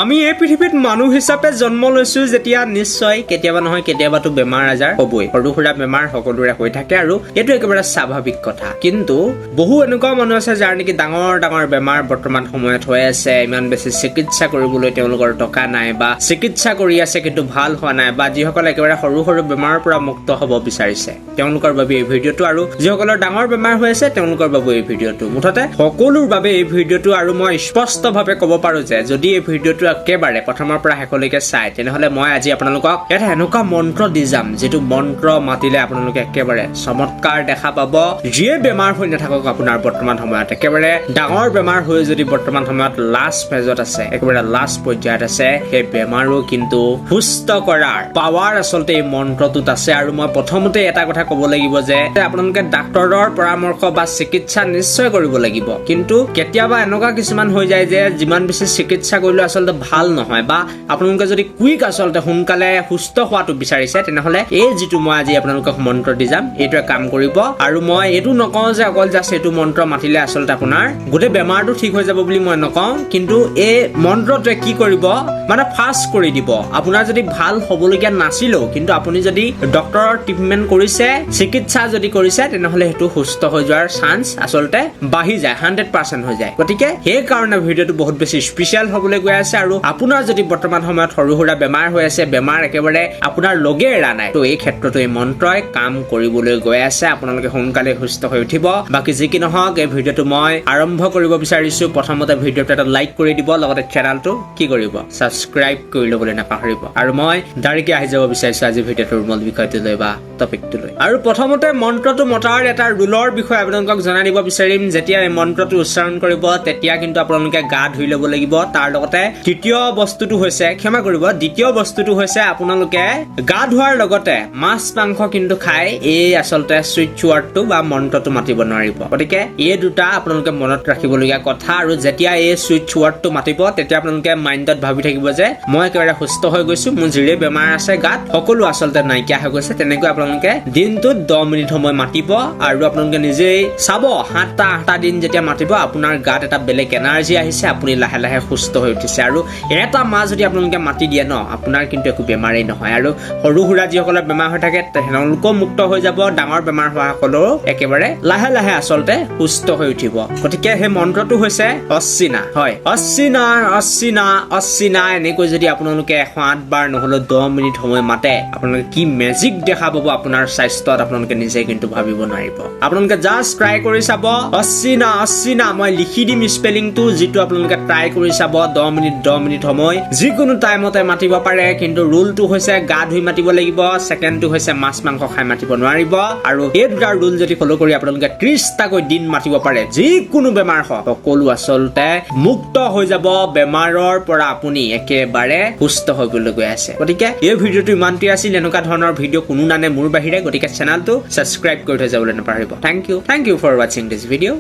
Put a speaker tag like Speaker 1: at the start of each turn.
Speaker 1: আমি এই পৃথিৱীত মানুহ হিচাপে জন্ম লৈছো যেতিয়া নিশ্চয় কেতিয়াবা নহয় কেতিয়াবাতো বেমাৰ আজাৰ হ'বই। সৰু সুৰা বেমাৰ সকলোৰে হৈ থাকে আৰু এইটো একেবাৰে স্বাভাৱিক কথা। কিন্তু বহু এনেকুৱা মানুহ আছে যাৰ নেকি ডাঙৰ ডাঙৰ বেমাৰ বৰ্তমান সময়ত হৈ আছে, ইমান বেছি চিকিৎসা কৰিবলৈ তেওঁলোকৰ টকা নাই বা চিকিৎসা কৰি আছে কিন্তু ভাল হোৱা নাই, বা যিসকলে একেবাৰে সৰু সৰু বেমাৰৰ পৰা মুক্ত হ'ব বিচাৰিছে তেওঁলোকৰ বাবে এই ভিডিঅ'টো, আৰু যিসকলৰ ডাঙৰ বেমাৰ হৈ আছে তেওঁলোকৰ বাবে এই ভিডিঅ'টো, মুঠতে সকলোৰ বাবে এই ভিডিঅ'টো। আৰু মই স্পষ্টভাৱে ক'ব পাৰো যে যদি এই ভিডিঅ'টো একেবাৰে প্ৰথমৰ পৰা শেষলৈকে চাই তেনেহলে মই আজি আপোনালোকক এটা এনেকুৱা মন্ত্ৰ দি যাম যিটো মন্ত্ৰ মাতিলে আপোনালোকে একেবাৰে চমৎকাৰ দেখা পাব। যিয়ে বেমাৰ হৈ নাথাকক আপোনাৰ বৰ্তমান সময়ত, একেবাৰে ডাঙৰ বেমাৰ হৈ যদি বৰ্তমান সময়ত লাষ্ট ফেজত আছে, একেবাৰে লাষ্ট পৰ্যায়ত আছে, সেই বেমাৰো কিন্তু সুস্থ কৰাৰ পাৱাৰ আচলতে এই মন্ত্ৰটোত আছে। আৰু মই প্ৰথমতে এটা কথা ক'ব লাগিব যে আপোনালোকে ডাক্তৰৰ পৰামৰ্শ বা চিকিৎসা নিশ্চয় কৰিব লাগিব, কিন্তু কেতিয়াবা এনেকুৱা কিছুমান হৈ যায় যে যিমান বেছি চিকিৎসা কৰিলে আচলতে ভাল নহয়, বা আপোনালোকে যদি কুইক আচলতে সোনকালে সুস্থ হোৱাটো বিচাৰিছে তেনেহলে এই যিটো মই আজি আপোনালোকক মন্ত্ৰ দি যাম এইটোৱে কাম কৰিব। আৰু মই এইটো নকওঁ যে অকল জাষ্ট এইটো মন্ত্ৰ মাতিলে আচলতে আপোনাৰ গোটেই বেমাৰটো ঠিক হৈ যাব বুলি মই নকওঁ, কিন্তু এই মন্ত্ৰটোৱে কি কৰিব মানে ফাষ্ট কৰি দিব। আপোনাৰ যদি ভাল হ'বলগীয়া নাছিলেও কিন্তু আপুনি যদি ডক্তৰৰ ট্ৰিটমেণ্ট কৰিছে, চিকিৎসা যদি কৰিছে, তেনেহলে সেইটো সুস্থ হৈ যোৱাৰ চান্স আচলতে বাঢ়ি যায়, 100% হৈ যায়। গতিকে সেইকাৰণে ভিডিঅ'টো বহুত বেছি স্পেচিয়েল হ'বলৈ গৈ আছে। আৰু আপোনাৰ যদি বৰ্তমান সময়ত সৰু সুৰা বেমাৰ হৈ আছে, বেমাৰ একেবাৰে আপোনাৰ লগে এৰা নাই, তো এই ক্ষেত্ৰতো এই মন্ত্ৰই কাম কৰিবলৈ গৈ আছে, আপোনালোকে সোনকালে সুস্থ হৈ উঠিব। বাকী যি কি নহওক এই ভিডিঅ'টো মই আৰম্ভ কৰিব বিচাৰিছো। প্ৰথমতে ভিডিঅ'টো এটা লাইক কৰি দিব, লগতে চেনেলটো কি কৰিব ছাবস্ক্ৰাইব কৰি ল'বলৈ নাপাহৰিব। আৰু মই ডাইৰেক্টলি আহি যাব বিচাৰিছো আজি ভিডিঅ'টোৰ মূল বিষয়টো লৈ বা টপিকটো লৈ। আৰু প্ৰথমতে মন্ত্ৰটো মতাৰ এটা ৰুলৰ বিষয়ে আপোনালোকক জনাই দিব বিচাৰিম। যেতিয়া এই মন্ত্ৰটো উচ্চাৰণ কৰিব তেতিয়া কিন্তু আপোনালোকে গা ধুই ল'ব লাগিব। তাৰ লগতে দ্বিতীয় বস্তুটো হৈছে আপোনালোকে গা ধোৱাৰ লগতে মাছ মাংস কিন্তু খাই এই আচলতে সুইচ ৱৰ্ডটো বা মন্ত্ৰটো মাতিব নোৱাৰিব। গতিকে এই দুটা আপোনালোকে মনত ৰাখিবলগীয়া কথা। আৰু যেতিয়া এই সুইচ ৱৰ্ডটো মাতিব তেতিয়া আপোনালোকে মাইণ্ডত ভাবি থাকিব যে মই একেবাৰে সুস্থ হৈ গৈছো, মোৰ যিৰে বেমাৰ আছে গাত সকলো আচলতে নাইকিয়া হৈ গৈছে। তেনেকৈ আপোনালোকে দিনটোত 10 মিনিট সময় মাতিব আৰু আপোনালোকে নিজেই চাব 7টা দিন যেতিয়া মাতিব আপোনাৰ গাত এটা বেলেগ এনাৰ্জি আহিছে, আপুনি লাহে লাহে সুস্থ হৈ উঠিছে। আৰু এটা মাহ যদি আপোনালোকে মাতি দিয়ে ন, আপোনাৰ কিন্তু একো বেমাৰেই নহয়। আৰু সৰু সুৰা যিসকলৰ বেমাৰ হৈ থাকে তেওঁলোকো মুক্ত হৈ যাব, ডাঙৰ বেমাৰ হোৱা সকলেও একেবাৰে লাহে লাহে আচলতে সুস্থ হৈ উঠিব। গতিকে সেই মন্ত্ৰটো হৈছে অচিনা, হয় অচিনা অচিনা অচিনা। এনেকৈ যদি আপোনালোকে 108 বাৰ নহলেও 10 মিনিট সময় মাতে, আপোনালোকে কি মেজিক দেখা পাব আপোনাৰ স্বাস্থ্যত আপোনালোকে নিজে কিন্তু ভাবিব নোৱাৰিব। আপোনালোকে জাষ্ট ট্ৰাই কৰি চাব অচিনা অচিনা, মই লিখি দিম স্পেলিংটো, যিটো আপোনালোকে ট্ৰাই কৰি চাব। 10 মিনিট সময় যিকোনো টাইমতে মাতিব পাৰে, কিন্তু ৰুলটো হৈছে গা ধুই মাতিব লাগিব, ছেকেণ্ডটো হৈছে মাছ মাংস খাই মাতিব নোৱাৰিব। আৰু এই দুটা ৰুল যদি ফলো কৰি আপোনালোকে 30টাকৈ দিন মাতিব পাৰে, যিকোনো বেমাৰ হওক সকলো আচলতে মুক্ত হৈ যাব। বেমাৰৰ পৰা আপুনি একেবাৰে সুস্থ হ'বলৈ গৈ আছে। গতিকে এই ভিডিঅ'টো ইমানটোৱে আছিল। এনেকুৱা ধৰণৰ ভিডিঅ' কোনো নানে মোৰ বাহিৰে, গতিকে চেনেলটো ছাবস্ক্ৰাইব কৰি থৈ যাবলৈ নাপাহৰিব। থেংক ইউ ফৰ ৱাচিং দিছ ভিডিঅ'।